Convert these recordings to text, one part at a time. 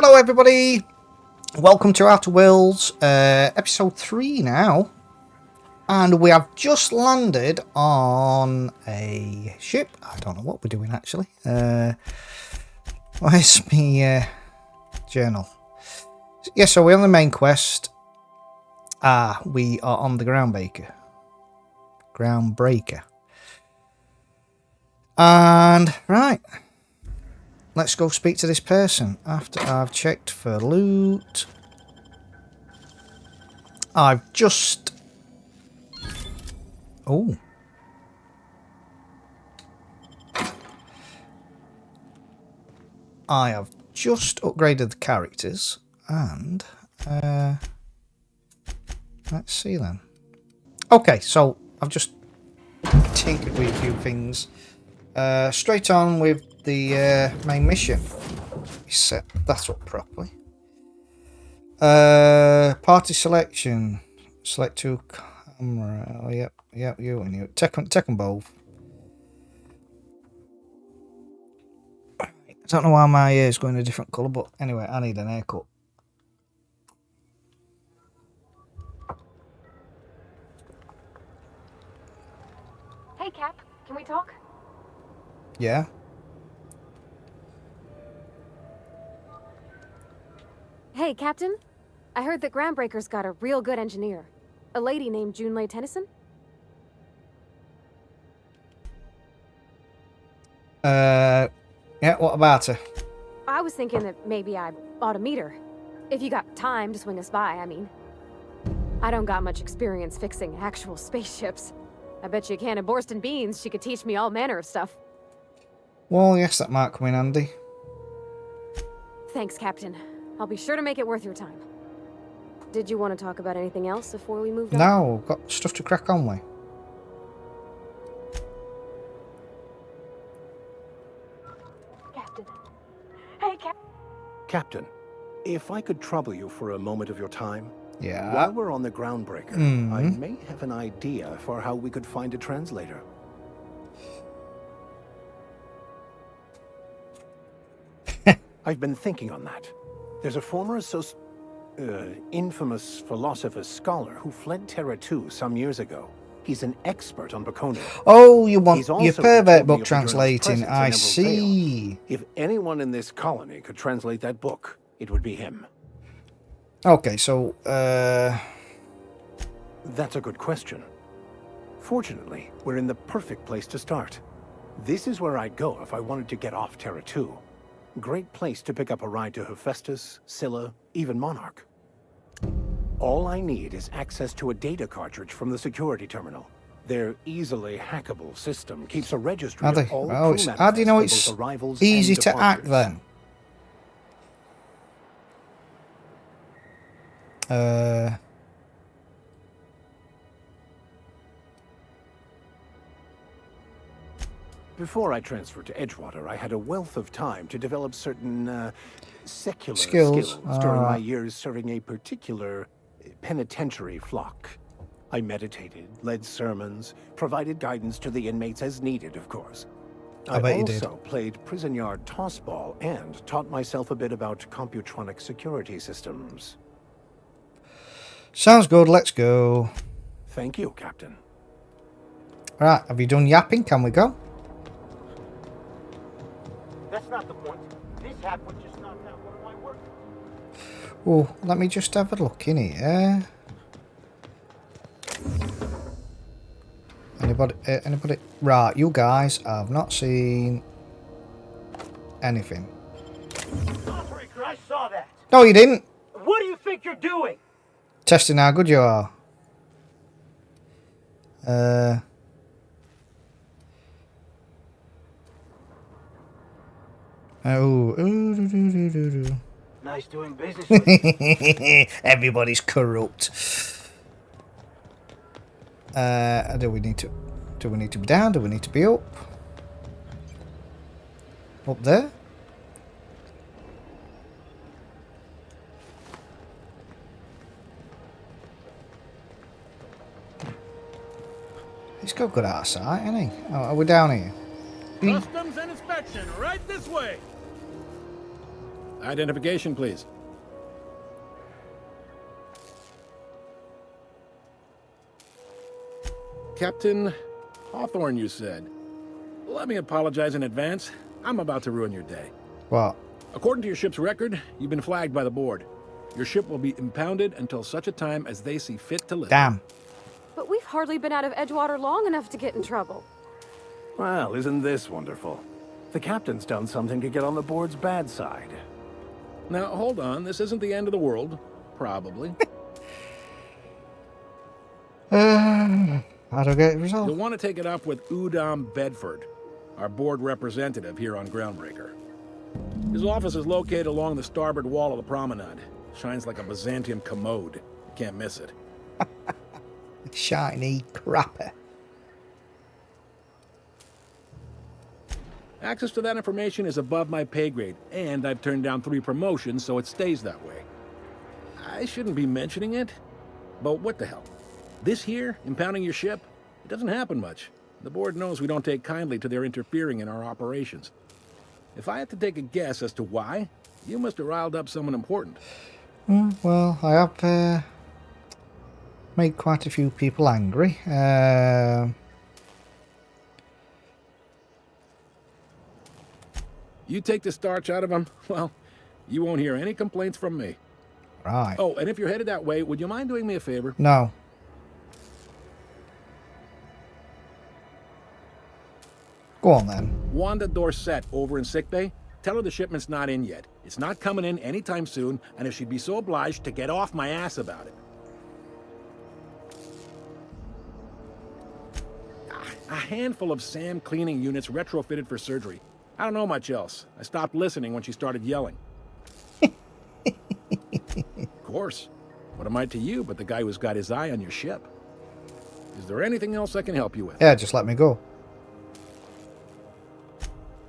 Hello everybody, welcome to Outer Worlds, episode 3 now, and we have just landed on a ship. I don't know what we're doing actually. Where's my journal? Yeah, so we're on the main quest. We are on the Groundbreaker. And, right. Let's go speak to this person after I've checked for loot. I've just... Oh. I have just upgraded the characters and... let's see then. Okay, so I've just tinkered with a few things. Straight on with the main mission. Set that up properly. Party selection. Select two camera. Oh, yep, you and you. Take them both. I don't know why my hair is going a different colour, but anyway, I need an haircut. Hey, Cap, can we talk? Yeah. Hey, Captain. I heard that Groundbreaker's got a real good engineer. A lady named Junlei Tennyson? Yeah, what about her? I was thinking that maybe I ought to meet her. If you got time to swing us by, I mean. I don't got much experience fixing actual spaceships. I bet you a can of Borston beans she could teach me all manner of stuff. Well, yes, that might come in handy. Thanks, Captain. I'll be sure to make it worth your time. Did you want to talk about anything else before we moved on? No, I've got stuff to crack on with. Captain. Hey, Captain, if I could trouble you for a moment of your time. Yeah. While we're on the Groundbreaker, I may have an idea for how we could find a translator. I've been thinking on that. There's a former infamous philosopher scholar who fled Terra 2 some years ago. He's an expert on Baconia. Oh, you want your pervert book of translating? I Emerald see. Vale. If anyone in this colony could translate that book, it would be him. Okay, so, That's a good question. Fortunately, we're in the perfect place to start. This is where I'd go if I wanted to get off Terra 2. Great place to pick up a ride to Hephaestus, Scylla, even Monarch. All I need is access to a data cartridge from the security terminal. Their easily hackable system keeps a registry of all crew how do you know manifests it's for both arrivals easy and to hack departures. then? Before I transferred to Edgewater, I had a wealth of time to develop certain secular Skills. during my years serving a particular penitentiary flock. I meditated, led sermons, provided guidance to the inmates as needed, of course. I bet you did. also played prison yard tossball and taught myself a bit about computronic security systems. Sounds good, let's go. Thank you, Captain. Right, have you done yapping? Can we go? That's not the point. This hack would just knock out one of my work. Oh, let me just have a look in here. Anybody? Right, you guys have not seen anything. Lawbreaker, I saw that. No, you didn't. What do you think you're doing? Testing how good you are. Nice doing business with you. Everybody's corrupt. Do we need to be down? Do we need to be up? Up there? He's got good eyesight, hasn't he? Oh, are we down here? Customs and inspection, right this way. Identification, please. Captain Hawthorne, you said. Let me apologize in advance. I'm about to ruin your day. What? According to your ship's record, you've been flagged by the board. Your ship will be impounded until such a time as they see fit to lift. Damn. But we've hardly been out of Edgewater long enough to get in trouble. Well, isn't this wonderful? The captain's done something to get on the board's bad side. Now, hold on. This isn't the end of the world. Probably. How do I get it You'll resolved? want to take it up with Udom Bedford, our board representative here on Groundbreaker. His office is located along the starboard wall of the promenade. Shines like a Byzantium commode. You can't miss it. Shiny crapper. Access to that information is above my pay grade, and I've turned down 3 promotions, so it stays that way. I shouldn't be mentioning it, but what the hell? This here, impounding your ship, it doesn't happen much. The board knows we don't take kindly to their interfering in our operations. If I had to take a guess as to why, you must have riled up someone important. Well, I have made quite a few people angry. You take the starch out of them, well, you won't hear any complaints from me. Right. Oh, and if you're headed that way, would you mind doing me a favor? No. Go on then. Wanda Dorset over in sickbay. Tell her the shipment's not in yet. It's not coming in anytime soon, and if she'd be so obliged to get off my ass about it. A handful of SAM cleaning units retrofitted for surgery. I don't know much else. I stopped listening when she started yelling. Of course. What am I to you but the guy who's got his eye on your ship? Is there anything else I can help you with? Yeah, just let me go.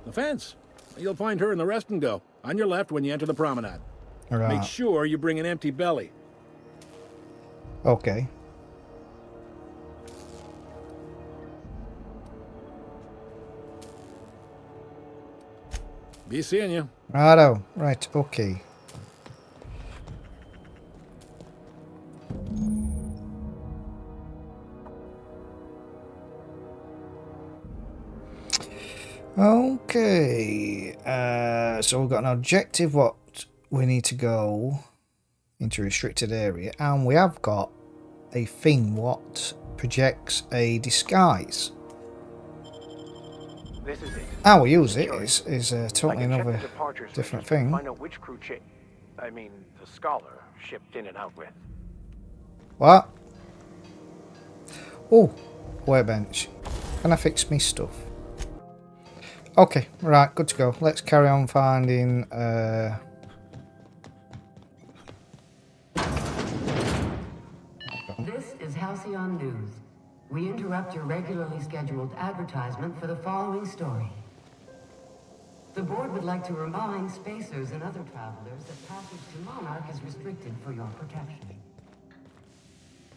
The fence. You'll find her in the rest and go. On your left when you enter the promenade. Right. Make sure you bring an empty belly. Okay. Be seeing you. Righto. Right, okay. Okay. So we've got an objective what we need to go into a restricted area, and we have got a thing what projects a disguise. This is it. How we use it is totally I can check another the departures different register to thing. Find out which crew the scholar shipped in and out with. What? Oh, workbench. Can I fix me stuff? Okay, right, good to go. Let's carry on finding This is Halcyon News. We interrupt your regularly scheduled advertisement for the following story. The board would like to remind spacers and other travelers that passage to Monarch is restricted for your protection.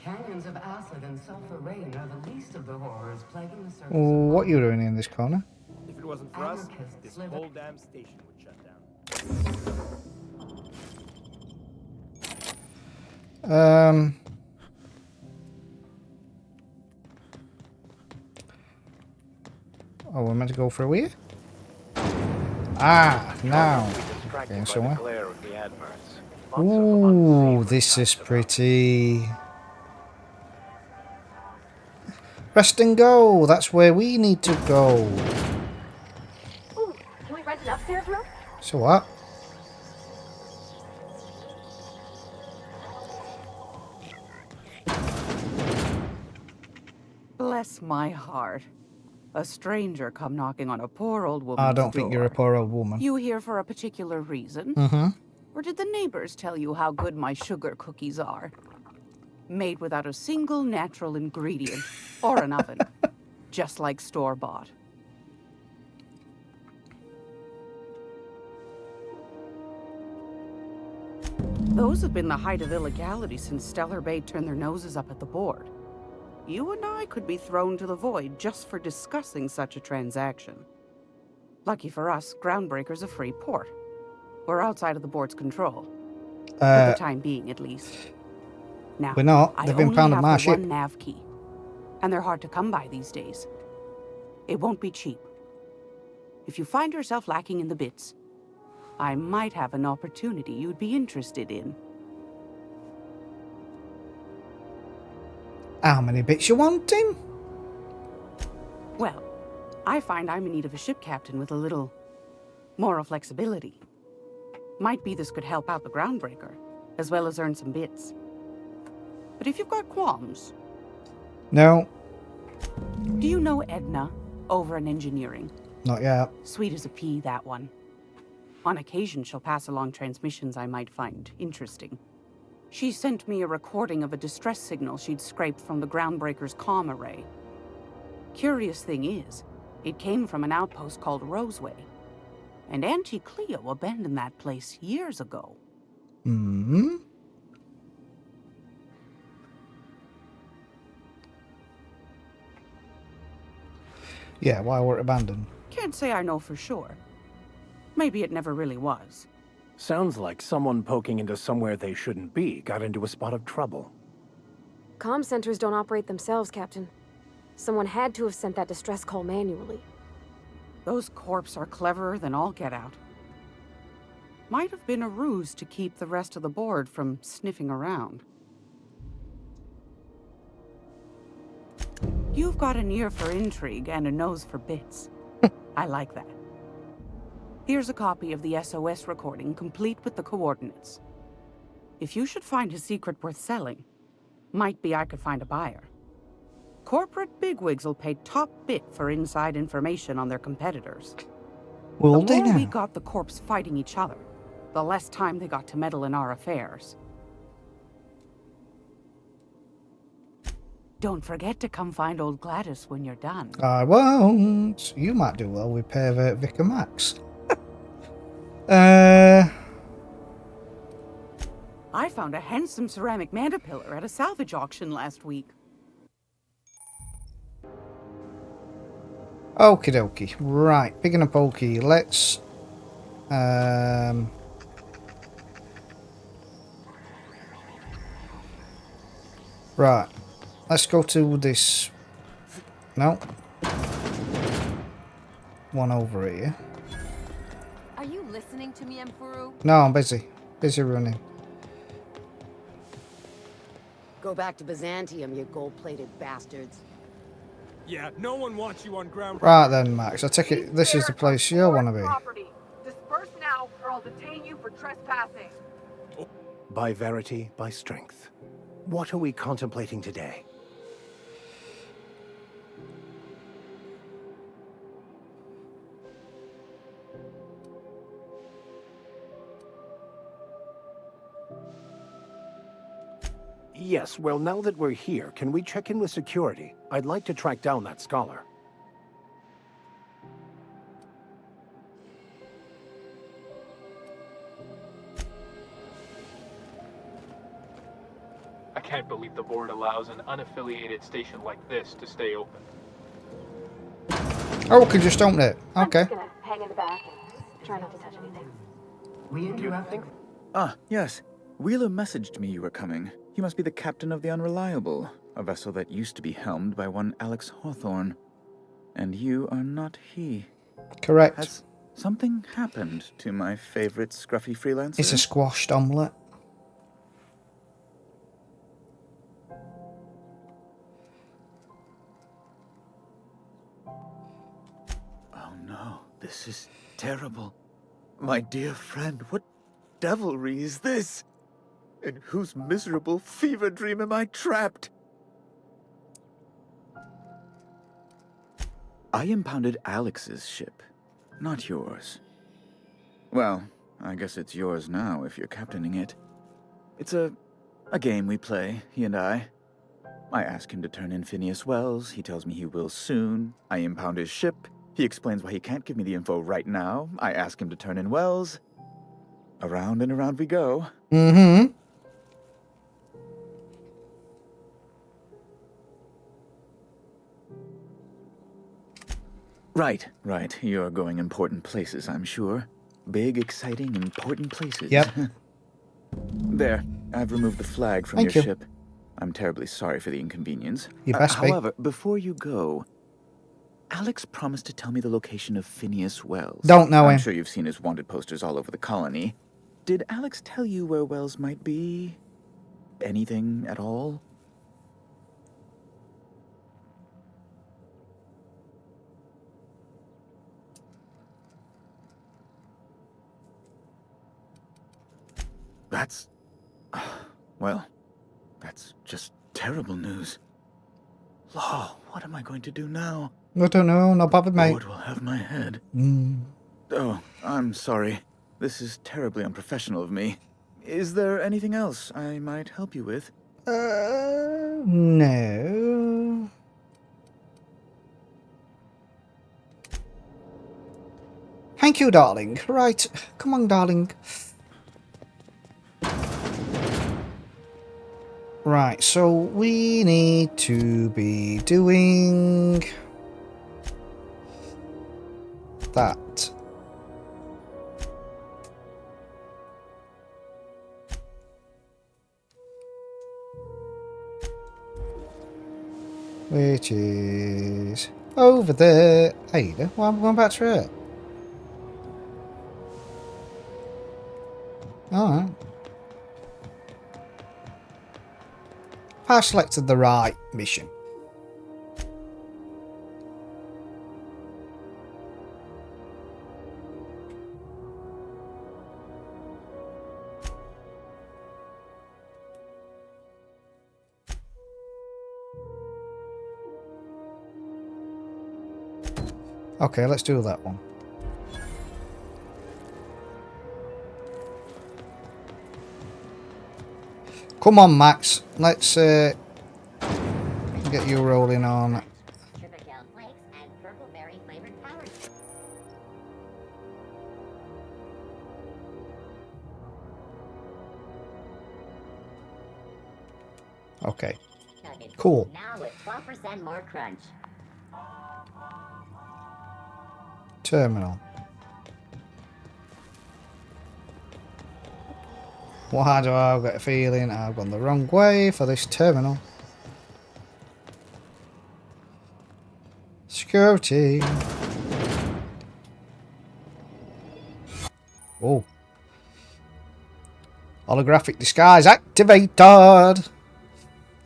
Canyons of acid and sulfur rain are the least of the horrors plaguing the surface of what you doing in this corner? If it wasn't for us, Anarchists this live whole damn station would shut down. Oh, we're meant to go through here? Ah, now. Distracted Okay, by somewhere. the glare of the adverts. Lots of Ooh, unsavory this is facts about pretty. Rest and go. That's where we need to go. Ooh, can we rent an upstairs room? So what? Bless my heart. A stranger come knocking on a poor old woman's I don't think you're a door. poor old woman. You here for a particular reason? Mm-hmm. Or did the neighbors tell you how good my sugar cookies are? Made without a single natural ingredient or an oven. Just like store-bought. Those have been the height of illegality since Stellar Bay turned their noses up at the board. You and I could be thrown to the void just for discussing such a transaction. Lucky for us, Groundbreaker's a free port. We're outside of the board's control. For the time being, at least. Now, We're not. I They've only impounded have my the ship. one nav key. And they're hard to come by these days. It won't be cheap. If you find yourself lacking in the bits, I might have an opportunity you'd be interested in. How many bits you wanting? Well, I find I'm in need of a ship captain with a little moral flexibility. Might be this could help out the groundbreaker, as well as earn some bits. But if you've got qualms... No, Do you know Edna, over in engineering? not yet. Sweet as a pea, that one. On occasion, she'll pass along transmissions I might find interesting. She sent me a recording of a distress signal she'd scraped from the groundbreaker's comm array. Curious thing is, it came from an outpost called Roseway. And Auntie Cleo abandoned that place years ago. Hmm. Yeah, why were it abandoned? Can't say I know for sure. Maybe it never really was. Sounds like someone poking into somewhere they shouldn't be got into a spot of trouble. Comm centers don't operate themselves, Captain. Someone had to have sent that distress call manually. Those corps are cleverer than all get out. Might have been a ruse to keep the rest of the board from sniffing around. You've got an ear for intrigue and a nose for bits. I like that. Here's a copy of the SOS recording, complete with the coordinates. If you should find a secret worth selling, might be I could find a buyer. Corporate bigwigs will pay top bit for inside information on their competitors. Will The they more we now? got the corps fighting each other, the less time they got to meddle in our affairs. Don't forget to come find old Gladys when you're done. I won't. You might do well with Pervert Vicar Max. I found a handsome ceramic mandapillar at a salvage auction last week. Okie dokie. Right, picking up Okie. Let's right. Let's go to this. No. One over here. Are you listening to me, Emfuru? No, I'm busy. Busy running. Go back to Byzantium, you gold-plated bastards. Yeah, no one wants you on ground. Right then, Max. I take it this is the place you want to be. Disperse now, or I'll detain you for trespassing. By verity, by strength. What are we contemplating today? Yes, well, now that we're here, can we check in with security? I'd like to track down that scholar. I can't believe the board allows an unaffiliated station like this to stay open. Oh, we can just open it. Okay. I'm just gonna hang in the back and try not to touch anything. We interrupted. Ah, yes. Wheeler messaged me you were coming. You must be the captain of the Unreliable, a vessel that used to be helmed by one Alex Hawthorne. And you are not he. Correct. Has something happened to my favorite scruffy freelancer? It's a squashed omelette. Oh no, this is terrible. My dear friend, what devilry is this? In whose miserable fever dream am I trapped? I impounded Alex's ship, not yours. Well, I guess it's yours now if you're captaining it. It's a game we play, he and I. I ask him to turn in Phineas Wells, he tells me he will soon. I impound his ship, he explains why he can't give me the info right now. I ask him to turn in Wells. Around and around we go. Mm-hmm. Right. You're going important places, I'm sure. Big, exciting, important places. Yep. There, I've removed the flag from Thank your you. ship. I'm terribly sorry for the inconvenience. You best be. However, before you go, Alex promised to tell me the location of Phineas Wells. Don't know I'm him. sure you've seen his wanted posters all over the colony. Did Alex tell you where Wells might be? Anything at all? That's... well, that's just terrible news. Law, what am I going to do now? I don't know. Not bothered, mate. Lord will have my head. Mm. Oh, I'm sorry. This is terribly unprofessional of me. Is there anything else I might help you with? No. Thank you, darling. Right. Come on, darling. Right, so we need to be doing that. Which is over there. Ada, well, I'm going back to it. Alright. I selected the right mission. Okay, let's do that one. Come on, Max. Let's get you rolling on. Okay. Cool. Now with 12% more crunch. Terminal. Why do I get a feeling I've gone the wrong way for this terminal? Security. Oh. Holographic disguise activated.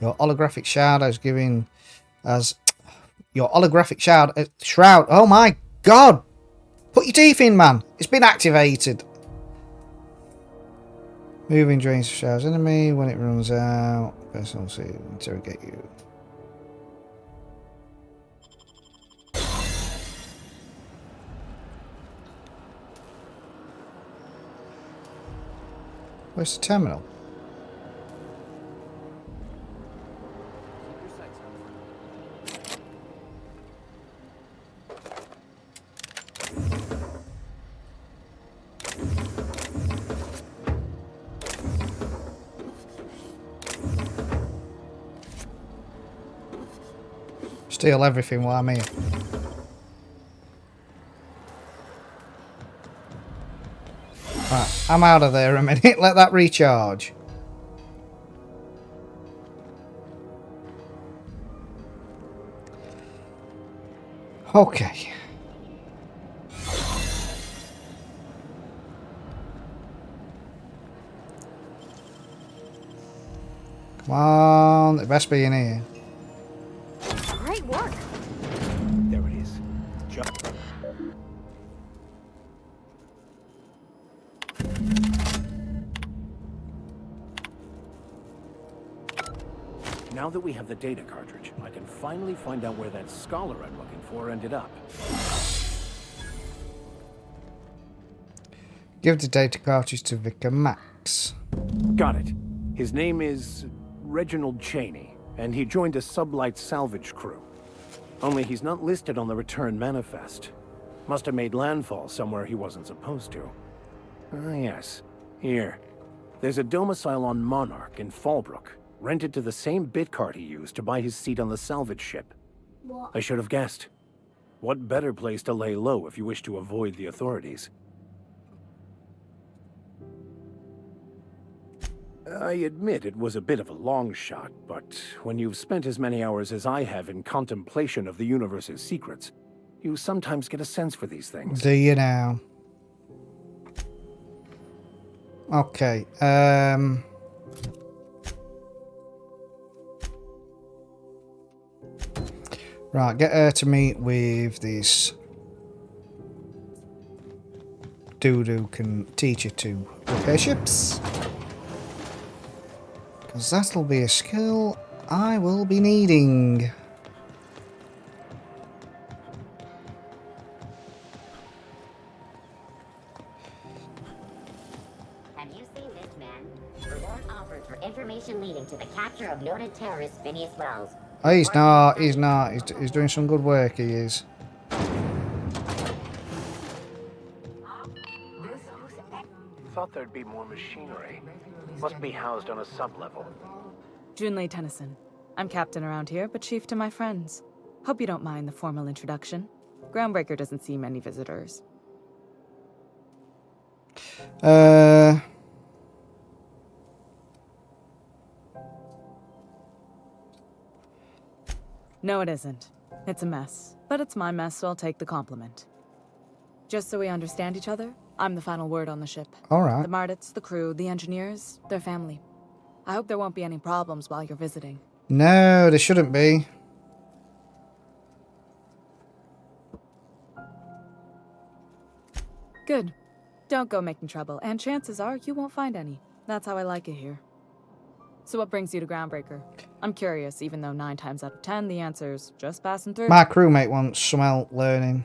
Your holographic shroud is giving as your holographic shroud. Oh my god! Put your teeth in, man. It's been activated. Moving drains shrouds enemy when it runs out. Personal see interrogate you. Where's the terminal? Steal everything while I'm here. Right, I'm out of there a minute. Let that recharge. Okay. Come on, it best be in here. Great work. There it is. Just... Now that we have the data cartridge, I can finally find out where that scholar I'm looking for ended up. Give the data cartridge to Vicar Max. Got it. His name is Reginald Cheney, and he joined a sublight salvage crew. Only he's not listed on the return manifest. Must have made landfall somewhere he wasn't supposed to. Ah, yes. Here. There's a domicile on Monarch in Fallbrook, rented to the same bit card he used to buy his seat on the salvage ship. What? I should have guessed. What better place to lay low if you wish to avoid the authorities? I admit it was a bit of a long shot, but when you've spent as many hours as I have in contemplation of the universe's secrets, you sometimes get a sense for these things. Do you now? Okay. Right, get her to meet with this dude who can teach you to repair ships. Because that'll be a skill I will be needing. Have you seen this man? Reward offered for information leading to the capture of noted terrorist Phineas Wells. Oh, he's not. He's not. He's doing some good work, he is. Thought there'd be more machinery. Must be housed on a sub-level. Junlei Tennyson. I'm captain around here, but chief to my friends. Hope you don't mind the formal introduction. Groundbreaker doesn't see many visitors. No, it isn't. It's a mess. But it's my mess, so I'll take the compliment. Just so we understand each other, I'm the final word on the ship. Alright. The Mardits, the crew, the engineers, their family. I hope there won't be any problems while you're visiting. No, there shouldn't be. Good. Don't go making trouble, and chances are you won't find any. That's how I like it here. So what brings you to Groundbreaker? I'm curious, even though 9 times out of 10 the answer's just passing through. My crewmate wants some help learning.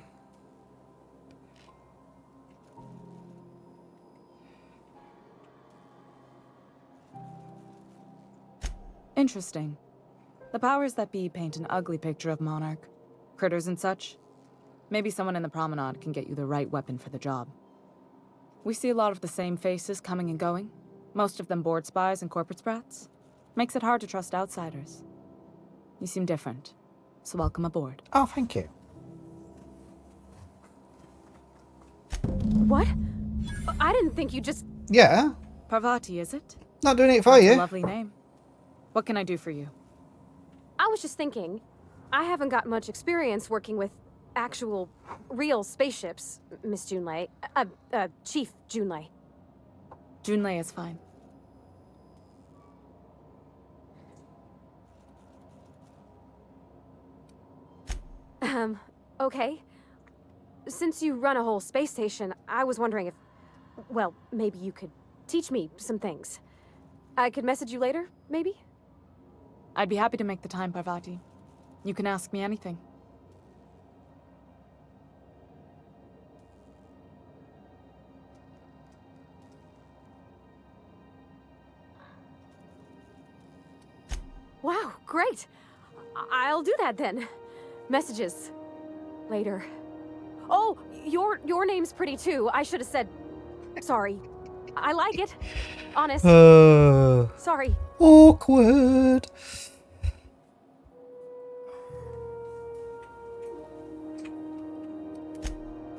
Interesting. The powers that be paint an ugly picture of Monarch. Critters and such. Maybe someone in the promenade can get you the right weapon for the job. We see a lot of the same faces coming and going. Most of them board spies and corporate sprats. Makes it hard to trust outsiders. You seem different, so welcome aboard. Oh, thank you. What? I didn't think you just... Yeah. Parvati, is it? Not doing it for That's you. a lovely name. What can I do for you? I was just thinking, I haven't got much experience working with actual, real spaceships, Miss Junlei. Chief Junlei. Junlei is fine. Okay. Since you run a whole space station, I was wondering if, well, maybe you could teach me some things. I could message you later, maybe? I'd be happy to make the time, Parvati. You can ask me anything. Wow, great! I'll do that then. Messages. Later. Oh, your name's pretty too. I should have said... Sorry. I like it. Honest. Sorry. Awkward.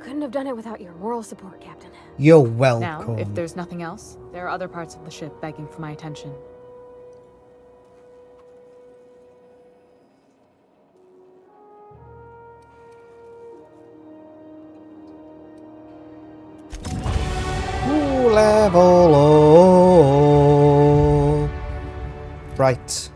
Couldn't have done it without your moral support, Captain. You're welcome. Now, if there's nothing else, there are other parts of the ship begging for my attention. Ooh, level up. Right.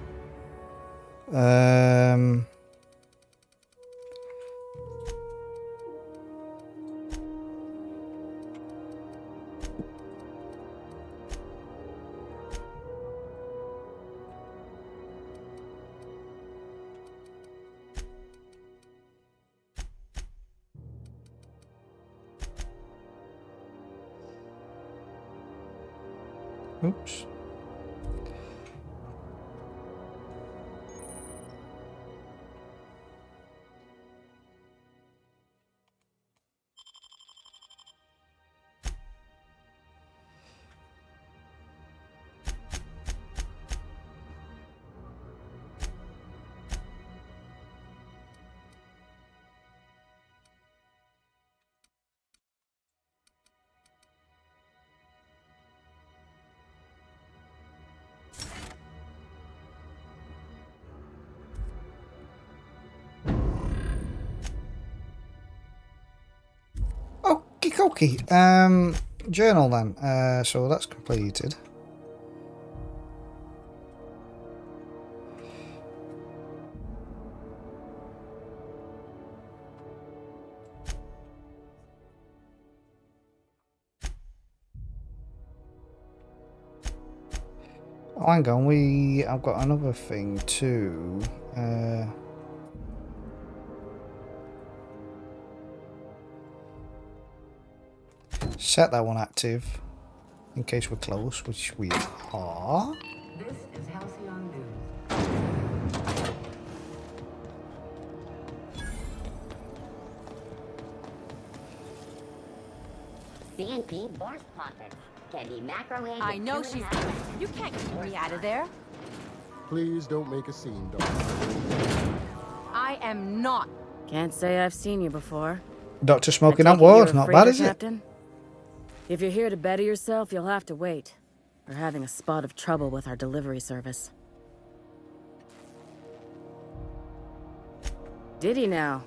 Oops. Okay. Journal then. So that's completed. Oh, hang on, I've got another thing too. Set that one active in case we're close, which we are. This is Halcyon News. CNP Borscht pockets can be macro-handed. I know she's doing it. You can't keep me out of there. Please don't make a scene, Doctor. I am not. Can't say I've seen you before. Doctor smoking I out take it you're wood, a not bad, freighter is it? captain? If you're here to better yourself, you'll have to wait. We're having a spot of trouble with our delivery service. Did he now?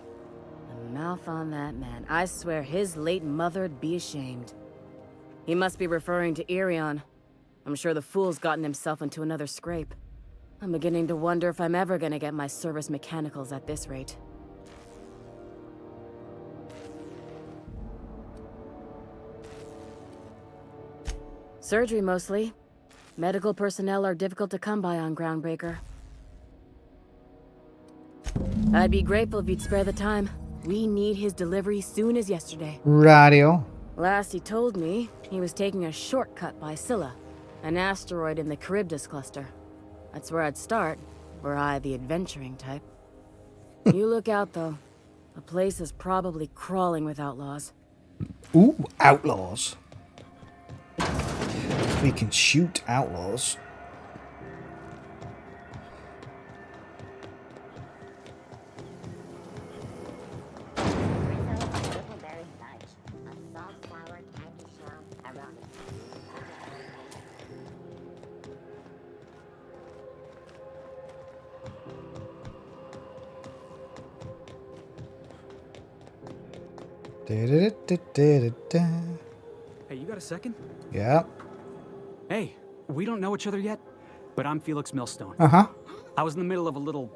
The mouth on that man. I swear his late mother'd be ashamed. He must be referring to Irion. I'm sure the fool's gotten himself into another scrape. I'm beginning to wonder if I'm ever gonna get my service mechanicals at this rate. Surgery, mostly. Medical personnel are difficult to come by on Groundbreaker. I'd be grateful if you'd spare the time. We need his delivery soon as yesterday. Radio. Last he told me, he was taking a shortcut by Scylla, an asteroid in the Charybdis cluster. That's where I'd start, were I the adventuring type. You look out, though. The place is probably crawling with outlaws. Ooh, outlaws. We can shoot outlaws. Hey, you got a second? Yeah. Hey, we don't know each other yet, but I'm Felix Millstone. Uh-huh. I was in the middle of a little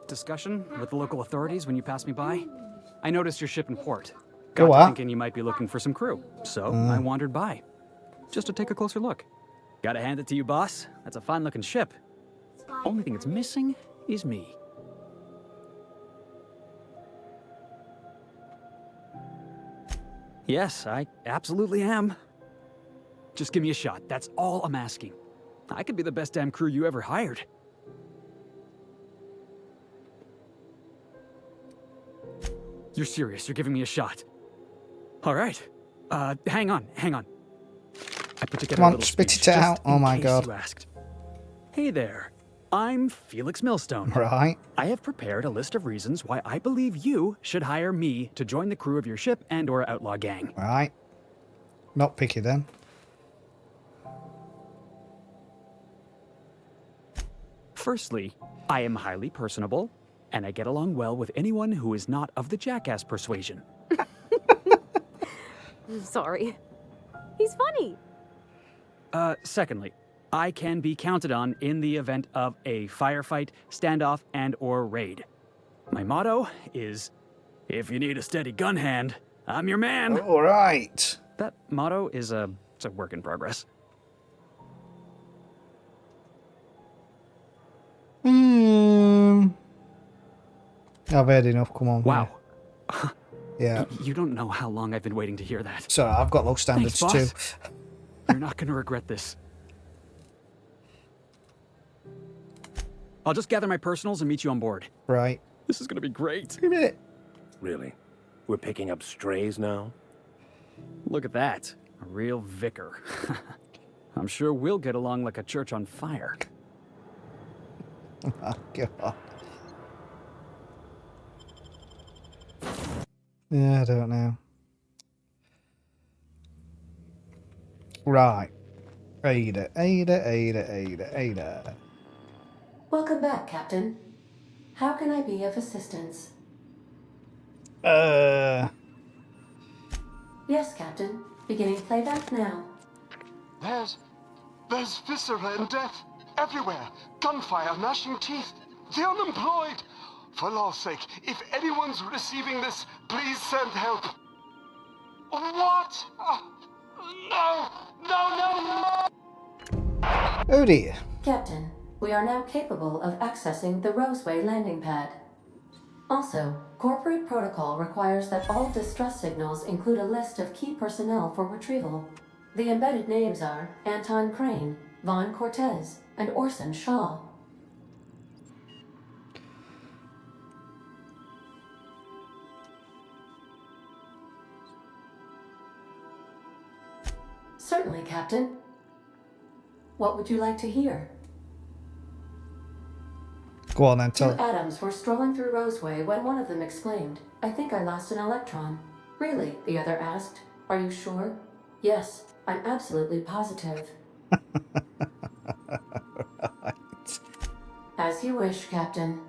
discussion with the local authorities when you passed me by. I noticed your ship in port. Got to thinking you might be looking for some crew, so I wandered by, just to take a closer look. Gotta hand it to you, boss. That's a fine-looking ship. Only thing it's missing is me. Yes, I absolutely am. Just give me a shot. That's all I'm asking. I could be the best damn crew you ever hired. You're serious. You're giving me a shot. All right. Hang on. I put together Come on, a little spit speech it just out. Oh in my case God. you asked. Hey there. I'm Felix Millstone. Right. I have prepared a list of reasons why I believe you should hire me to join the crew of your ship and/or outlaw gang. Right. Not picky then. Firstly, I am highly personable, and I get along well with anyone who is not of the jackass persuasion. Sorry. He's funny. Secondly, I can be counted on in the event of a firefight, standoff, and/or raid. My motto is, if you need a steady gun hand, I'm your man. All right. That motto is it's a work in progress. I've heard enough, come on. Wow. Yeah. You don't know how long I've been waiting to hear that. So I've got low standards Thanks, too. boss. You're not going to regret this. I'll just gather my personals and meet you on board. Right. This is going to be great. Wait a minute. Really? We're picking up strays now? Look at that. A real vicar. I'm sure we'll get along like a church on fire. Oh, God. Yeah, I don't know. Right. Ada. Welcome back, Captain. How can I be of assistance? Yes, Captain. Beginning playback now. There's viscera and death everywhere. Gunfire, gnashing teeth. The unemployed. For law's sake, if anyone's receiving this, please send help. What? No! No, no, no! Oh dear. Captain, we are now capable of accessing the Roseway landing pad. Also, corporate protocol requires that all distress signals include a list of key personnel for retrieval. The embedded names are Anton Crane, Vaughn Cortez, and Orson Shaw. Certainly, Captain. What would you like to hear? Go on then, Two tell. atoms were strolling through Roseway when one of them exclaimed, "I think I lost an electron." "Really?" the other asked. "Are you sure?" "Yes, I'm absolutely positive." Right. As you wish, Captain.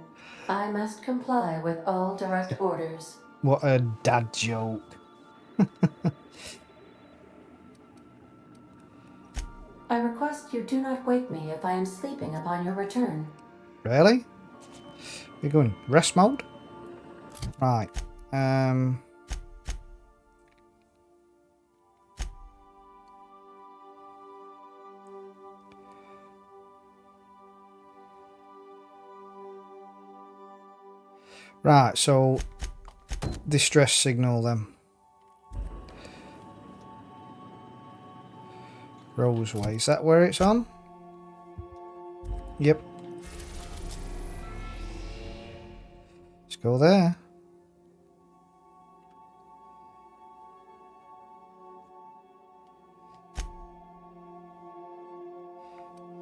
I must comply with all direct orders. What a dad joke. I request you do not wake me if I am sleeping upon your return. Really? You're going rest mode? Right. Right, so distress signal then. Roseway, is that where it's on? Yep. Let's go there.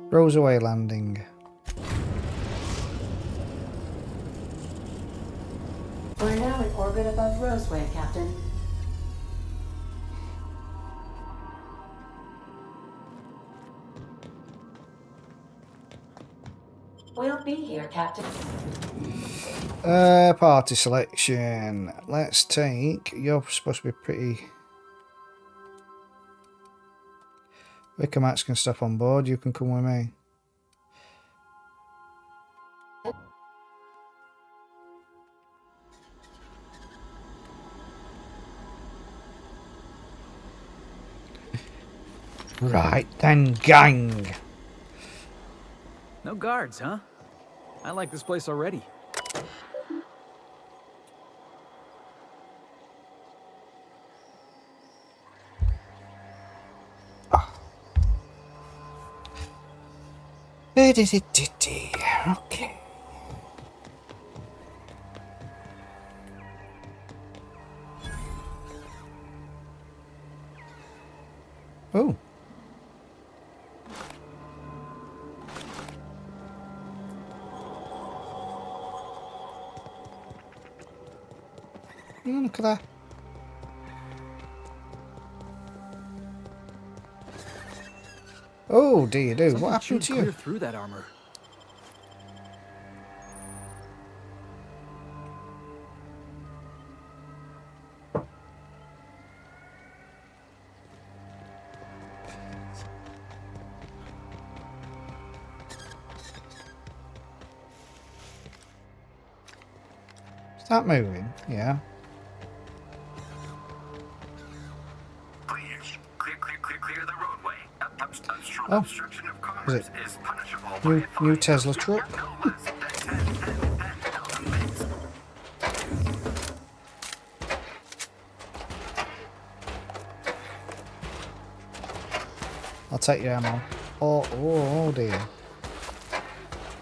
Roseway landing. We're now in orbit above Roseway, Captain. We'll be here, Captain. Party selection. Let's take... You're supposed to be pretty... Wickermats can stop on board. You can come with me. Right then, gang. No guards, huh? I like this place already. Okay. Oh. Look at that. Oh dear, dude, what happened to you? Clear through that armor. Start moving, yeah. Clear the roadway. Oh, Obstruction of commerce is it is punishable. new Tesla truck? I'll take your ammo. Oh dear.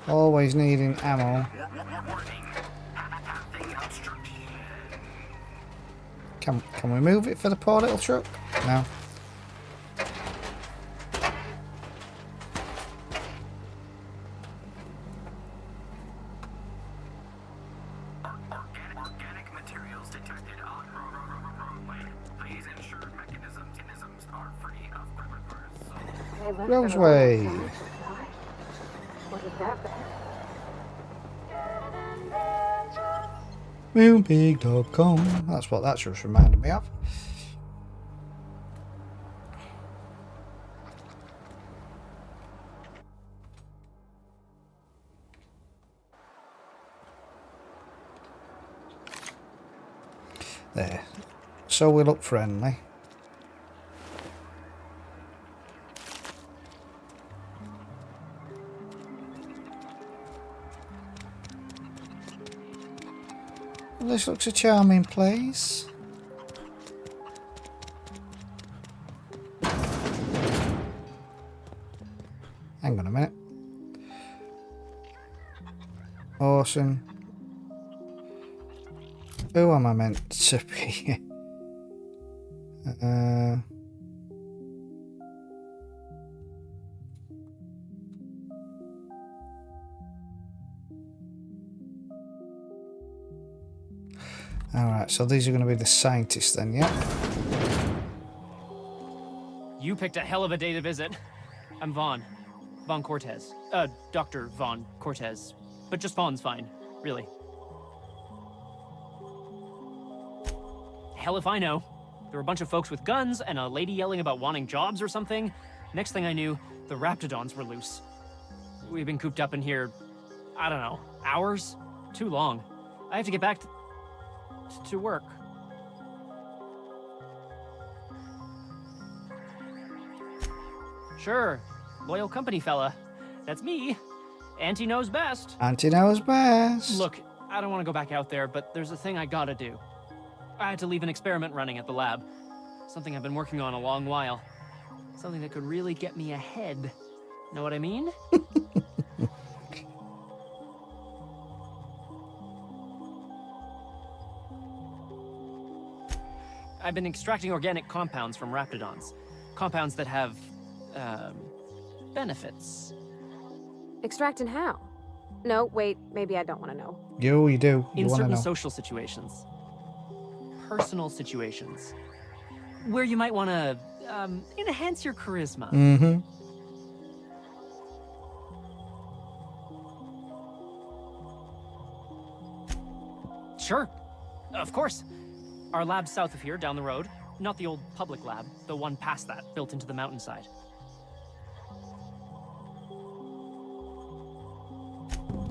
Always needing ammo. Can we move it for the poor little truck? No. Organic materials detected on roadway. Please ensure mechanisms are free of predators. Roseway. What is that? Moonpig.com. That's what that just reminded me of. There. So we look friendly. Well, this looks a charming place. Hang on a minute. Awesome. Who am I meant to be? Alright, so these are going to be the scientists then, yeah? You picked a hell of a day to visit. I'm Vaughn. Vaughn Cortez. Dr. Vaughn Cortez. But just Vaughn's fine, really. Hell if I know. There were a bunch of folks with guns and a lady yelling about wanting jobs or something. Next thing I knew, the Raptidons were loose. We've been cooped up in here, I don't know, hours? Too long. I have to get back to work. Sure, loyal company fella. That's me. Auntie knows best. Auntie knows best. Look, I don't want to go back out there, but there's a thing I gotta do. I had to leave an experiment running at the lab. Something I've been working on a long while. Something that could really get me ahead. Know what I mean? I've been extracting organic compounds from Raptidons. Compounds that have, benefits. Extracting how? No, wait, maybe I don't want to know. You do. You In want to certain know. social situations. Personal situations. Where you might want to, enhance your charisma. Mm-hmm. Sure. Of course. Our lab's south of here, down the road. Not the old public lab, the one past that, built into the mountainside.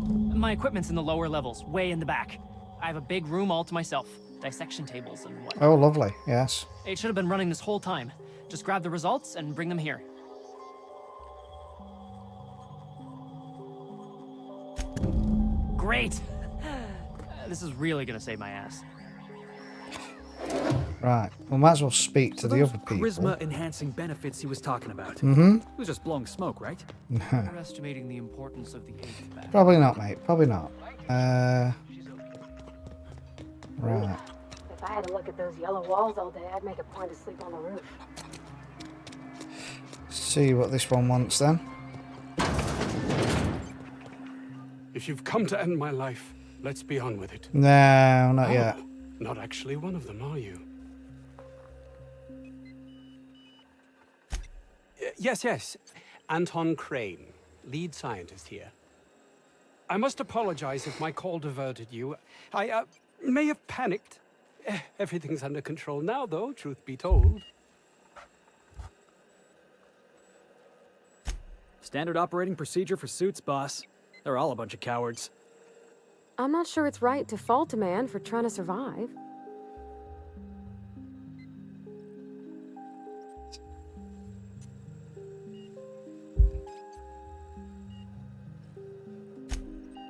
My equipment's in the lower levels, way in the back. I have a big room all to myself. Dissection tables and whatnot. Oh, lovely. Yes. It should have been running this whole time. Just grab the results and bring them here. Great! This is really gonna save my ass. Right. We might as well speak to So the those other people. charisma-enhancing benefits he was talking about. Mm-hmm. He was just blowing smoke, right? Underestimating the importance of the eighth back. Probably not, mate. Probably not. Right. If I had to look at those yellow walls all day, I'd make a point to sleep on the roof. See what this one wants then. If you've come to end my life, let's be on with it. No, not yet. Not actually one of them, are you? Yes. Anton Crane, lead scientist here. I must apologize if my call diverted you. I may have panicked. Everything's under control now, though, truth be told. Standard operating procedure for suits, boss. They're all a bunch of cowards. I'm not sure it's right to fault a man for trying to survive.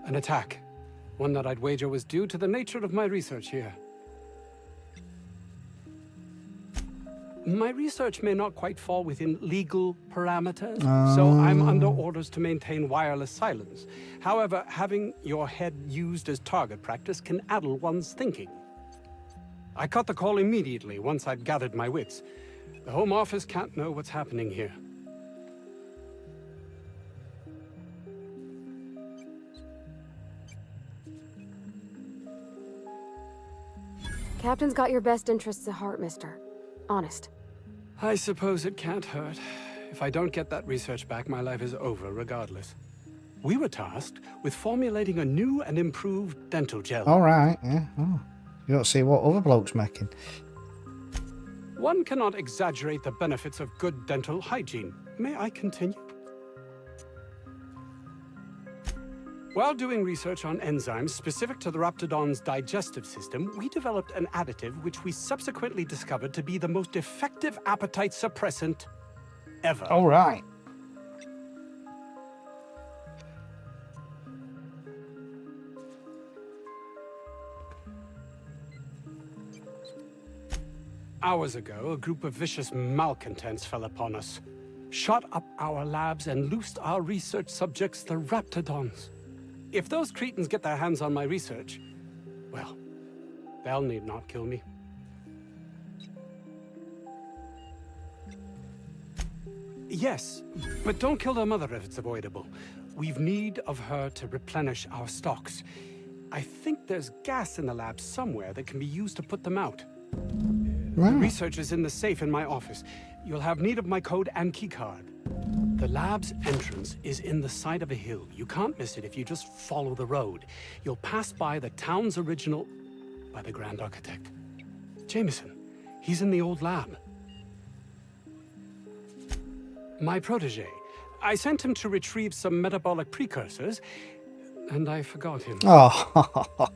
An attack. One that I'd wager was due to the nature of my research here. My research may not quite fall within legal parameters, so I'm under orders to maintain wireless silence. However, having your head used as target practice can addle one's thinking. I cut the call immediately once I'd gathered my wits. The Home Office can't know what's happening here. Captain's got your best interests at heart, mister. Honest. I suppose it can't hurt. If I don't get that research back, my life is over regardless. We were tasked with formulating a new and improved dental gel. All right, yeah. Oh. You don't see what other bloke's making. One cannot exaggerate the benefits of good dental hygiene. May I continue? While doing research on enzymes specific to the Raptidon's digestive system, we developed an additive which we subsequently discovered to be the most effective appetite suppressant ever. All right. Hours ago, a group of vicious malcontents fell upon us, shot up our labs and loosed our research subjects, the Raptidons. If those cretins get their hands on my research, well, they'll need not kill me. Yes, but don't kill their mother if it's avoidable. We've need of her to replenish our stocks. I think there's gas in the lab somewhere that can be used to put them out. The research is in the safe in my office. You'll have need of my code and keycard. The lab's entrance is in the side of a hill. You can't miss it if you just follow the road. You'll pass by the town's original... by the Grand Architect. Jameson. He's in the old lab. My protege. I sent him to retrieve some metabolic precursors, and I forgot him. Oh.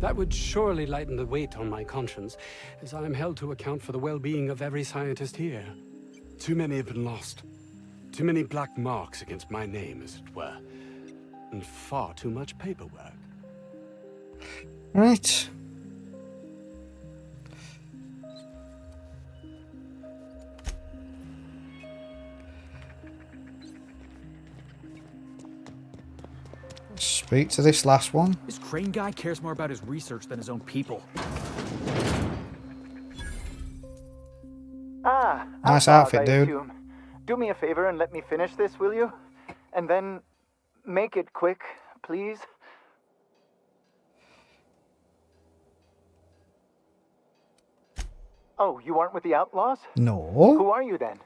That would surely lighten the weight on my conscience, as I am held to account for the well-being of every scientist here. Too many have been lost. Too many black marks against my name, as it were. And far too much paperwork. Right. Speak to this last one. This Crane guy cares more about his research than his own people. Ah, nice Outlaws, outfit, dude. assume. Do me a favor and let me finish this, will you? And then make it quick, please. Oh, you aren't with the Outlaws? No. Who are you then?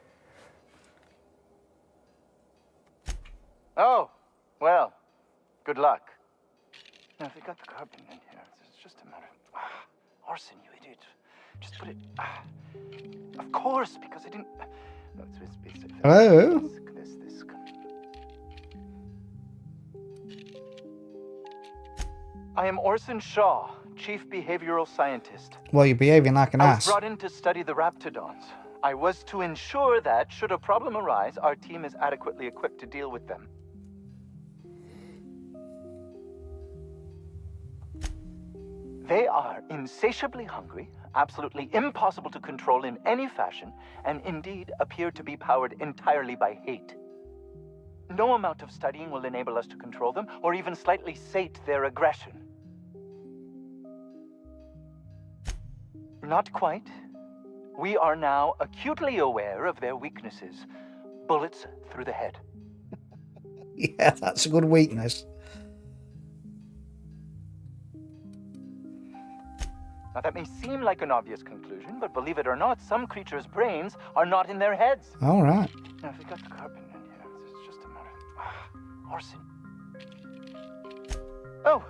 Oh, well, good luck. Now, if we got the carbon in here, it's just a matter of... Orson, you idiot. Just put it... Of course, because I didn't... No, it's Hello? This. I am Orson Shaw, Chief Behavioral Scientist. Well, you're behaving like an I was ass. brought in to study the Raptidons. I was to ensure that, should a problem arise, our team is adequately equipped to deal with them. They are insatiably hungry, absolutely impossible to control in any fashion, and indeed appear to be powered entirely by hate. No amount of studying will enable us to control them, or even slightly sate their aggression. Not quite. We are now acutely aware of their weaknesses. Bullets through the head. Yeah, that's a good weakness. Now, that may seem like an obvious conclusion, but believe it or not, some creatures' brains are not in their heads. All right. Now, if we got the carbon in here, it's just a matter of... Orson. Oh,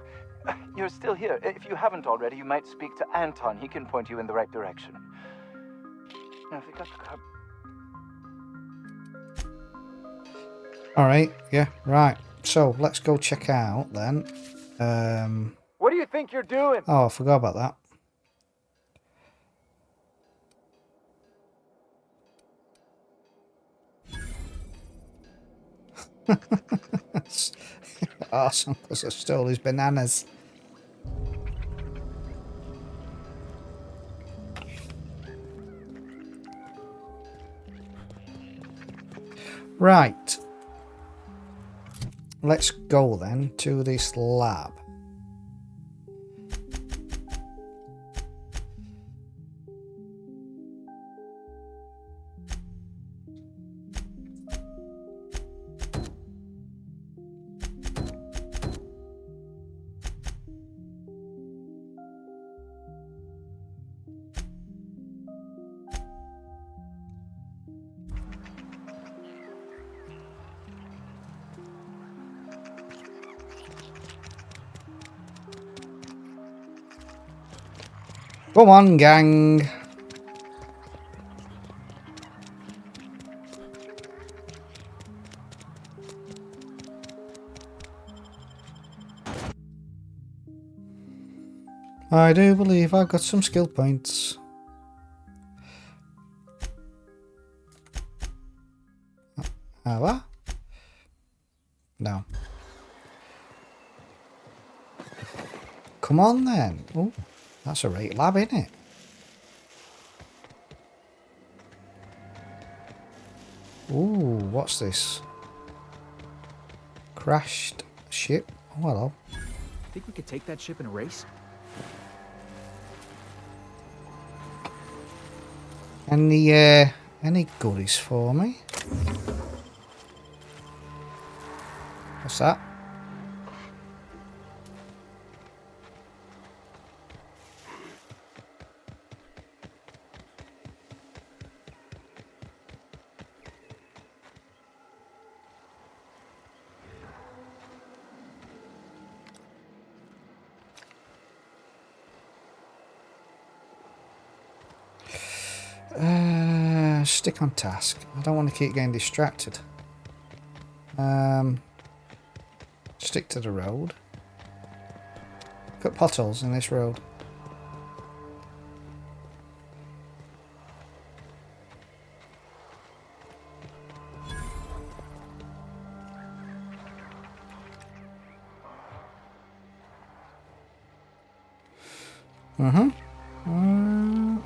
you're still here. If you haven't already, you might speak to Anton. He can point you in the right direction. Now, if we got the carbon... All right. Yeah, right. So, let's go check out, then. What do you think you're doing? Oh, I forgot about that. Awesome, because I stole his bananas. Right. Let's go then to this lab. Come on, gang. I do believe I've got some skill points. What? No. Come on then. Oh, that's a right lab, isn't it? Ooh, what's this? Crashed ship. Oh, hello. Think we could take that ship in a race? Any goodies for me? What's that? Stick on task. I don't want to keep getting distracted. Stick to the road. Cut potholes in this road.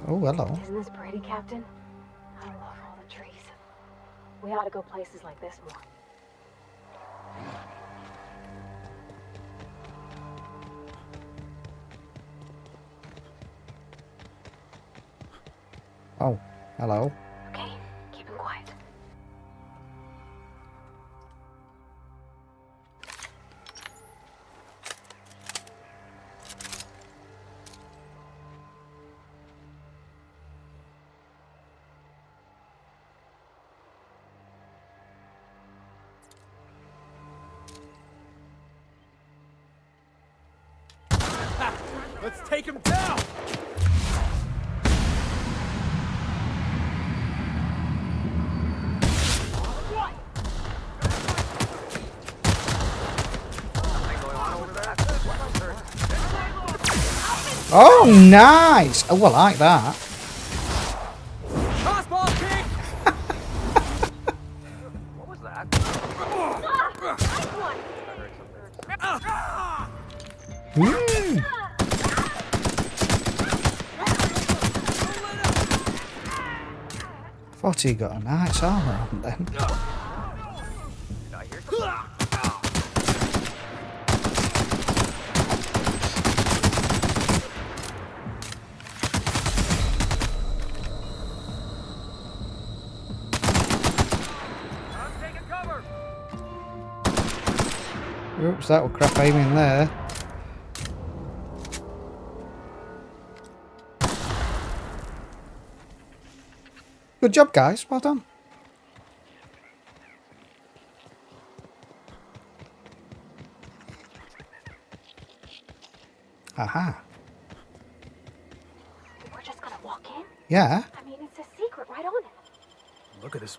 Oh, hello. Isn't this pretty, Captain? I love all the trees. We ought to go places like this more. Oh, hello. Okay, keep it quiet. Let's take him down! Oh, nice! Oh, I like that. What was that? Mm. Thought he got a nice armor on then. Oops, that was crap aiming there. Good job, guys. Well done. Aha. We're just gonna walk in? Yeah. I mean, it's a secret right on it. Look at this.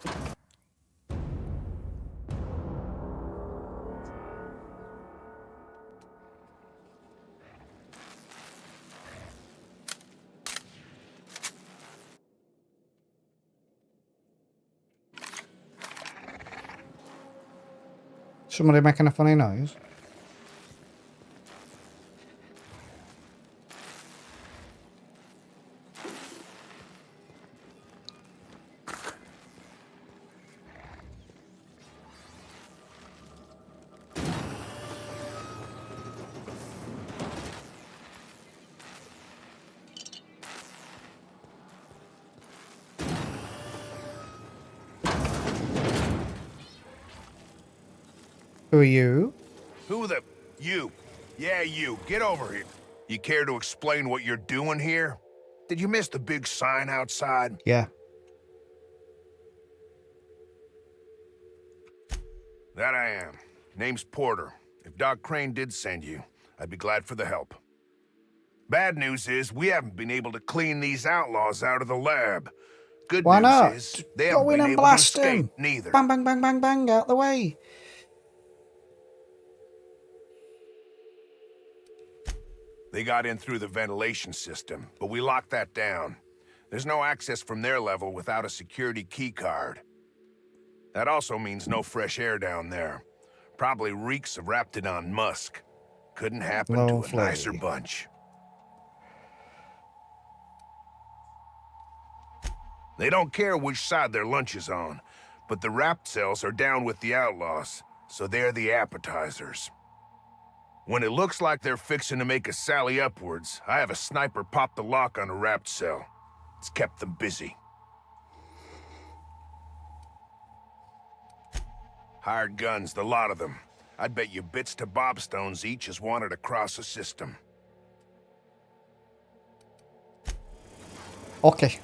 Somebody making a funny noise. Who are you? Who the... You. Yeah, you. Get over here. You care to explain what you're doing here? Did you miss the big sign outside? Yeah. That I am. Name's Porter. If Doc Crane did send you, I'd be glad for the help. Bad news is, we haven't been able to clean these outlaws out of the lab. Good Why news not? is, they Go haven't in been and able to blast escape, him. neither. Bang, bang, bang, bang, bang, out the way. They got in through the ventilation system, but we locked that down. There's no access from their level without a security key card. That also means no fresh air down there. Probably reeks of Raptidon musk. Couldn't happen to a Lovely. nicer bunch. They don't care which side their lunch is on, but the Rapt cells are down with the outlaws, so they're the appetizers. When it looks like they're fixing to make a sally upwards, I have a sniper pop the lock on a Rapt cell. It's kept them busy. Hired guns, the lot of them. I'd bet you bits to bobstones each is wanted across the system. Okay.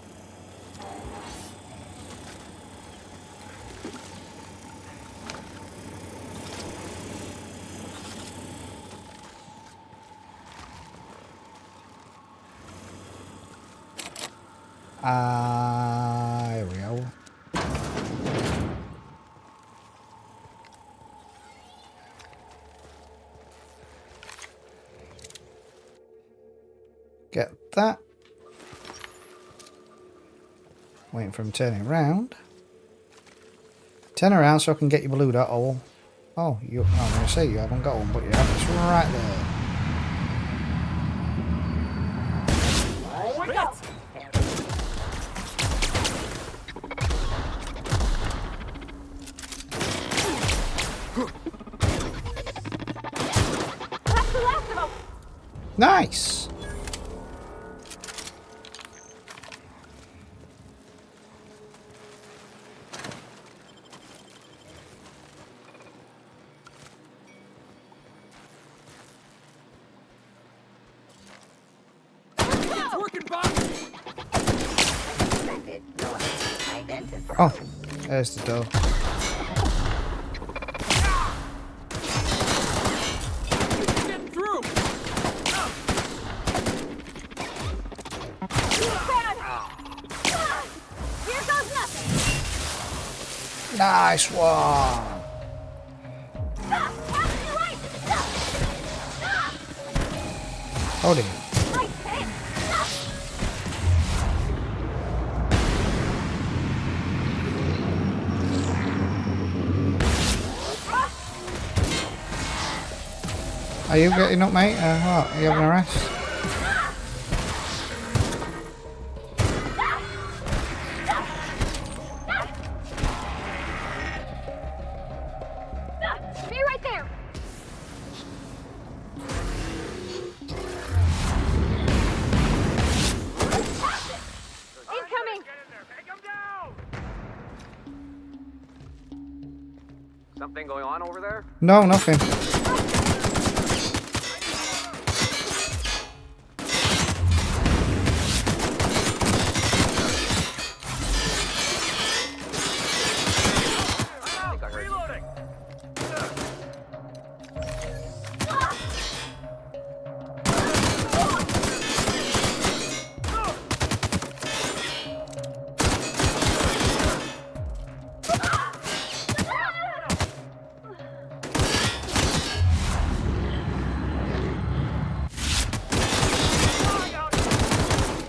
Here we go. Get that. Waiting for him turning around. Turn around so I can get your blue dot hole. Oh, I'm going to say you haven't got one, but you have. It's right there. Nice. Oh, there's the door. Get through! Here goes nothing! Nice one. Oh dear. Are you getting up, mate? What? Are you having a rest? Be right there! Incoming! Something going on over there? No, nothing.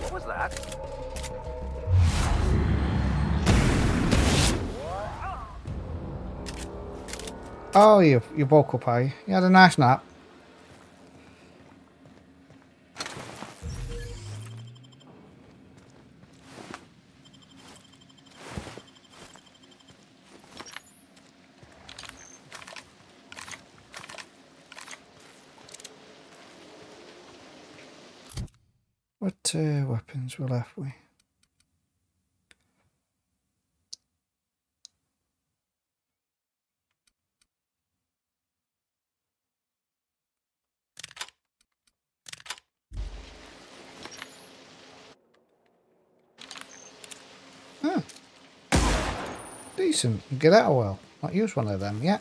What was that? Oh, you woke up, are you? You had a nice nap. What weapons were left with? Hmm. Decent. Get out well. Not used one of them yet.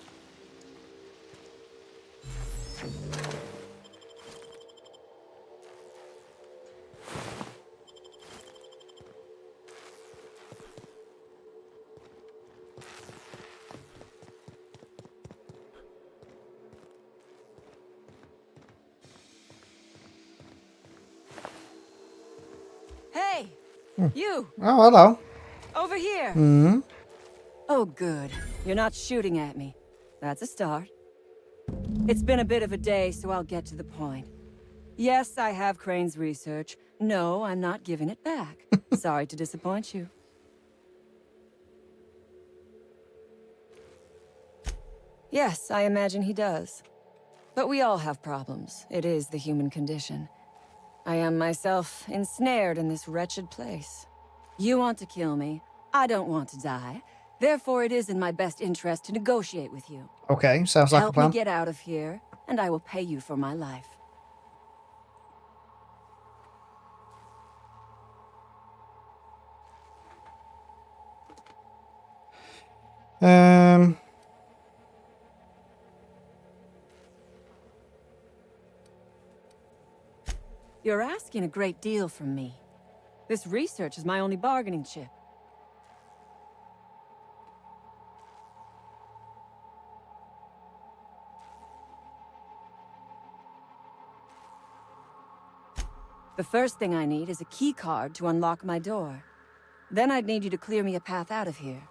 You! Oh, hello. Over here! Hmm. Oh, good. You're not shooting at me. That's a start. It's been a bit of a day, so I'll get to the point. Yes, I have Crane's research. No, I'm not giving it back. Sorry to disappoint you. Yes, I imagine he does. But we all have problems. It is the human condition. I am myself ensnared in this wretched place. You want to kill me. I don't want to die. Therefore, it is in my best interest to negotiate with you. Okay, sounds like a Help me plan. get out of here, and I will pay you for my life. Um. You're asking a great deal from me. This research is my only bargaining chip. The first thing I need is a key card to unlock my door. Then I'd need you to clear me a path out of here.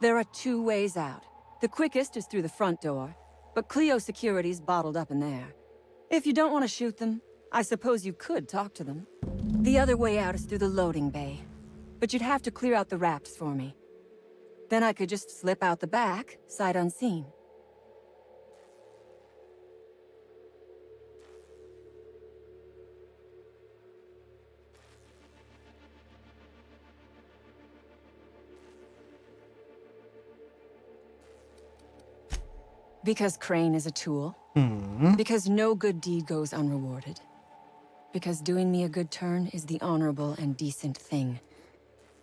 There are 2 ways out. The quickest is through the front door, but Cleo security's bottled up in there. If you don't want to shoot them, I suppose you could talk to them. The other way out is through the loading bay, but you'd have to clear out the rafts for me. Then I could just slip out the back, sight unseen. Because Crane is a tool. Because no good deed goes unrewarded. Because doing me a good turn is the honorable and decent thing.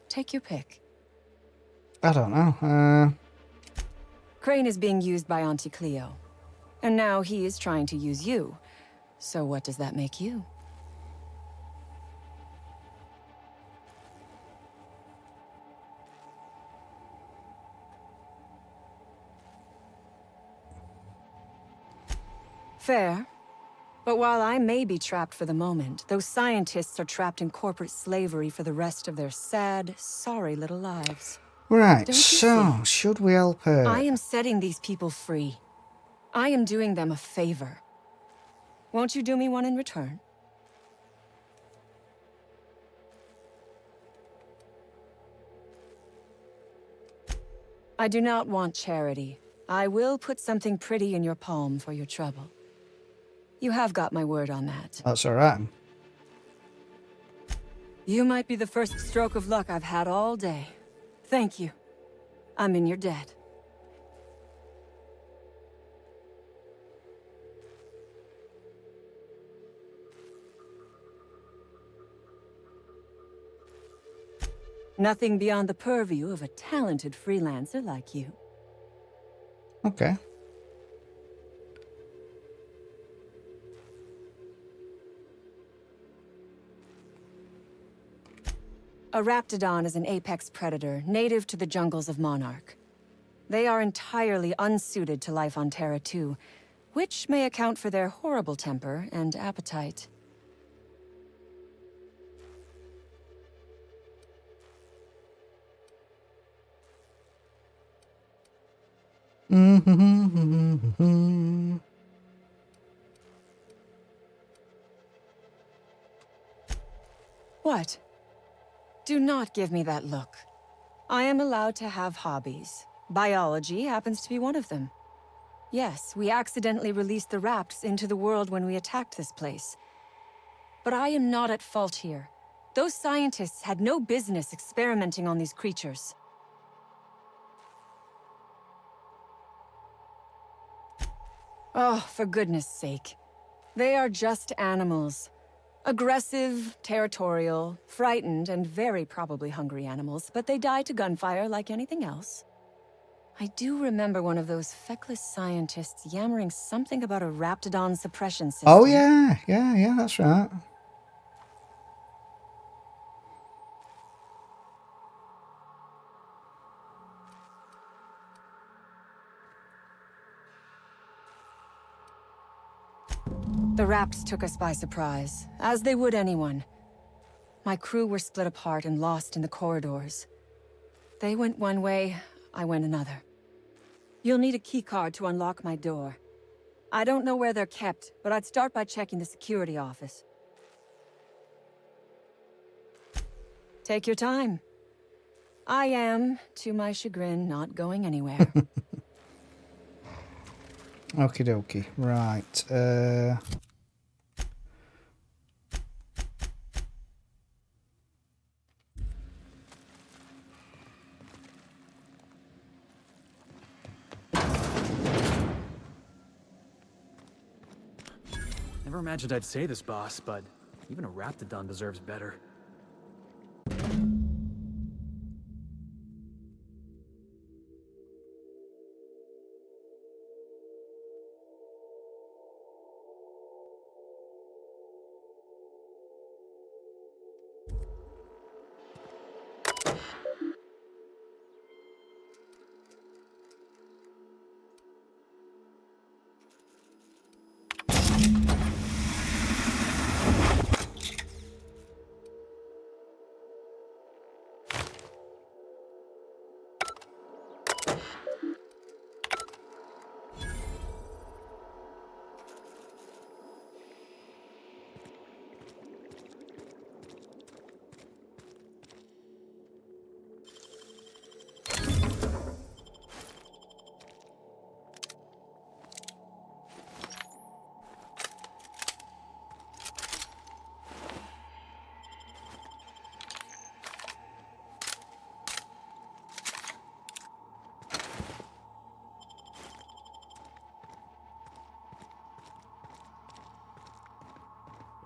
Take your pick. I don't know. Crane is being used by Auntie Cleo. And now he is trying to use you. So what does that make you? Fair. But while I may be trapped for the moment, those scientists are trapped in corporate slavery for the rest of their sad, sorry little lives. Right, Don't you so, see? should we help her? I am setting these people free. I am doing them a favor. Won't you do me one in return? I do not want charity. I will put something pretty in your palm for your trouble. You have got my word on that. That's alright. You might be the first stroke of luck I've had all day. Thank you. I'm in your debt. Nothing beyond the purview of a talented freelancer like you. Okay. A Raptidon is an apex predator, native to the jungles of Monarch. They are entirely unsuited to life on Terra 2, which may account for their horrible temper and appetite. What? Do not give me that look. I am allowed to have hobbies. Biology happens to be one of them. Yes, we accidentally released the Rapts into the world when we attacked this place. But I am not at fault here. Those scientists had no business experimenting on these creatures. Oh, for goodness sake. They are just animals. Aggressive, territorial, frightened, and very probably hungry animals, but they die to gunfire like anything else. I do remember one of those feckless scientists yammering something about a Raptidon suppression system. Oh yeah, that's right. The Rapts took us by surprise, as they would anyone. My crew were split apart and lost in the corridors. They went one way, I went another. You'll need a keycard to unlock my door. I don't know where they're kept, but I'd start by checking the security office. Take your time. I am, to my chagrin, not going anywhere. Okie dokie. Right. Never imagined I'd say this, boss, but even a Raptidon deserves better.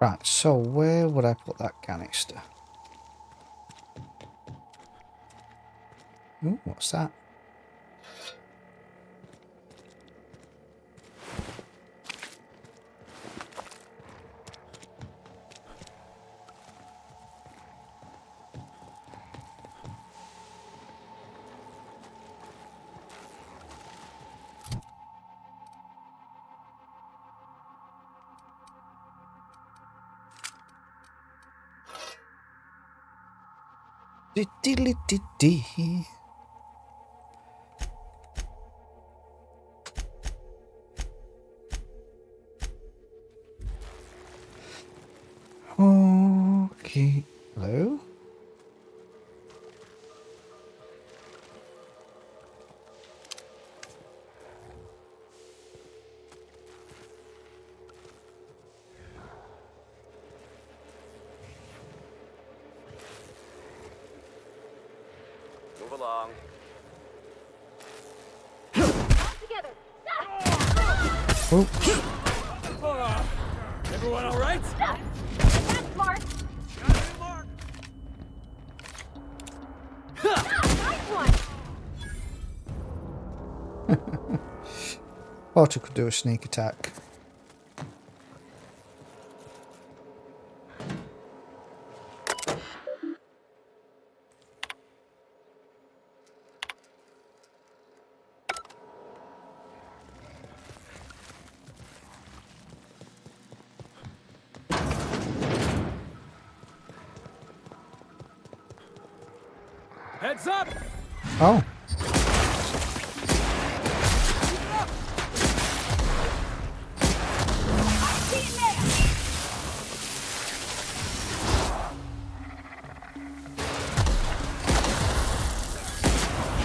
Right, so where would I put that canister? Ooh, what's that? Diddly-dee-dee. Okay. Hello? Move along. Together. Oh. Everyone all right? That's Mark. Nice one. Porter could do a sneak attack. Heads up! Oh.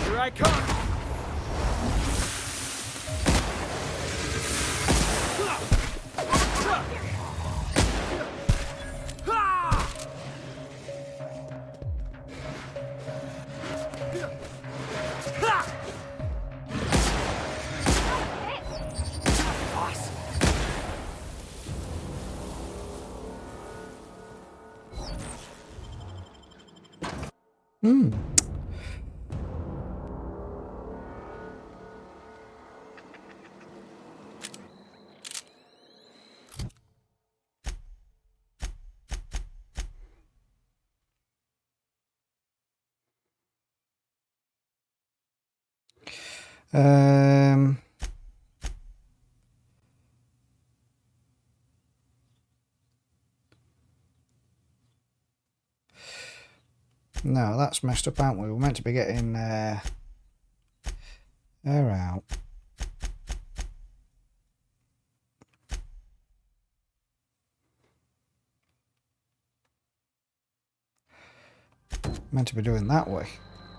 Here I come! Hmm. Um. No, that's messed up, aren't we? We're meant to be getting her out. Meant to be doing that way.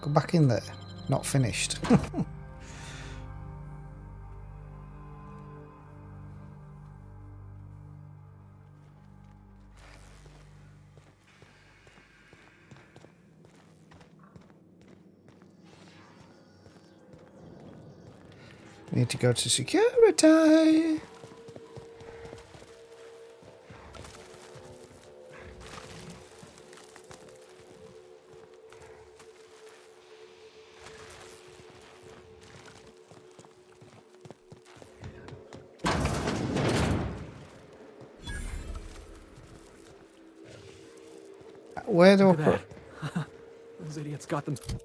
Go back in there. Not finished. Need to go to security. Where do I put? Those idiots got themselves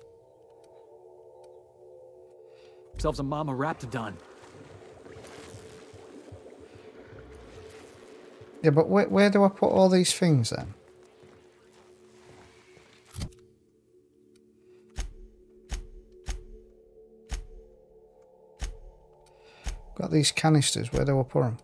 a mama raptidon. Yeah, but where do I put all these things then? Got these canisters. Where do I put them?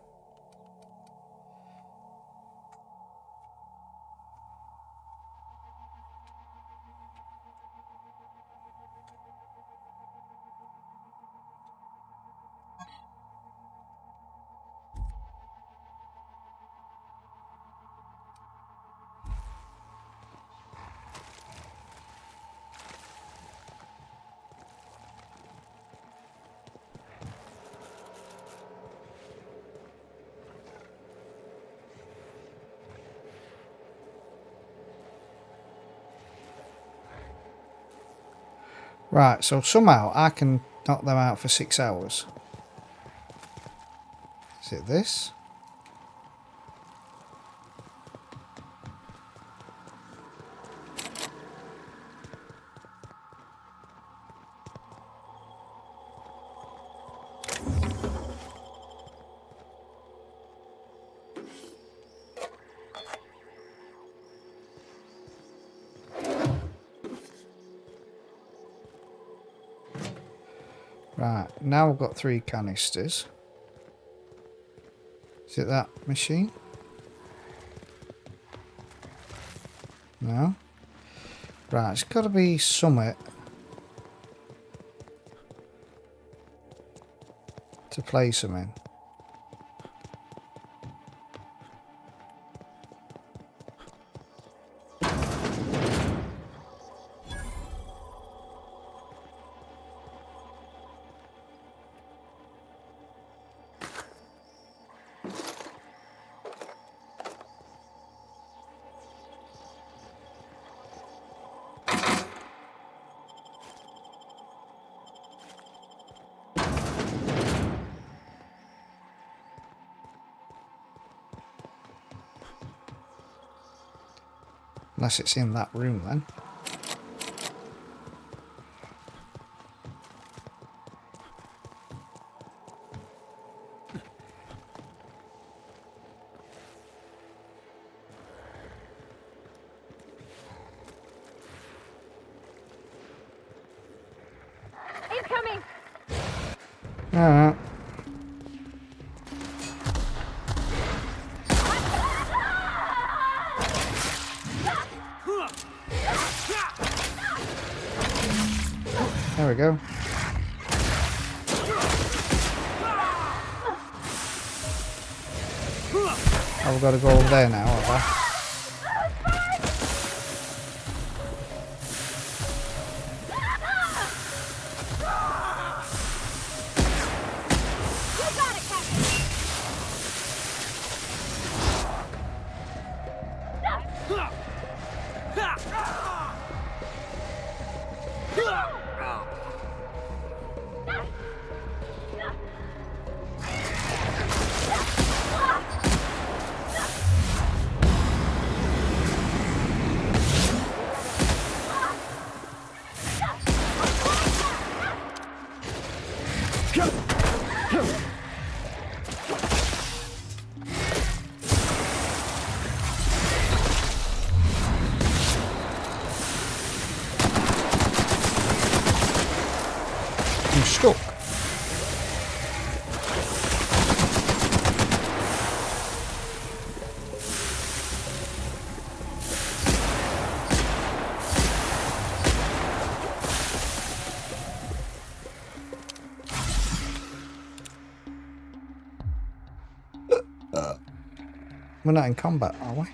Right, so somehow I can knock them out for 6 hours. Is it this? Right, now I've got 3 canisters. Is it that machine? No? Right, it's got to be somewhere to place them in. Unless it's in that room then. Incoming! Alright. There we go. I've got to go over there now, have I? We're not in combat, are we?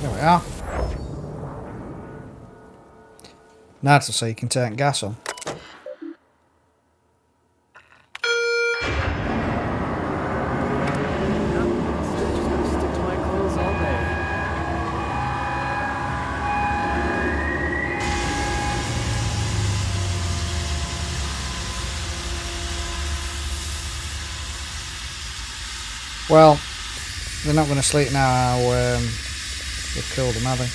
There we are. Now to see you can turn gas on. Well, they're not going to sleep now. We've killed them, have they?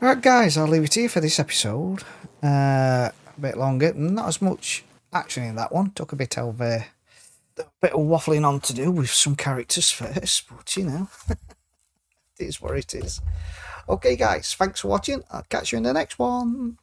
Alright guys, I'll leave it here for this episode. A bit longer, not as much action in that one. Took a bit of waffling on to do with some characters first, but you know, it is what it is. Okay guys, thanks for watching. I'll catch you in the next one.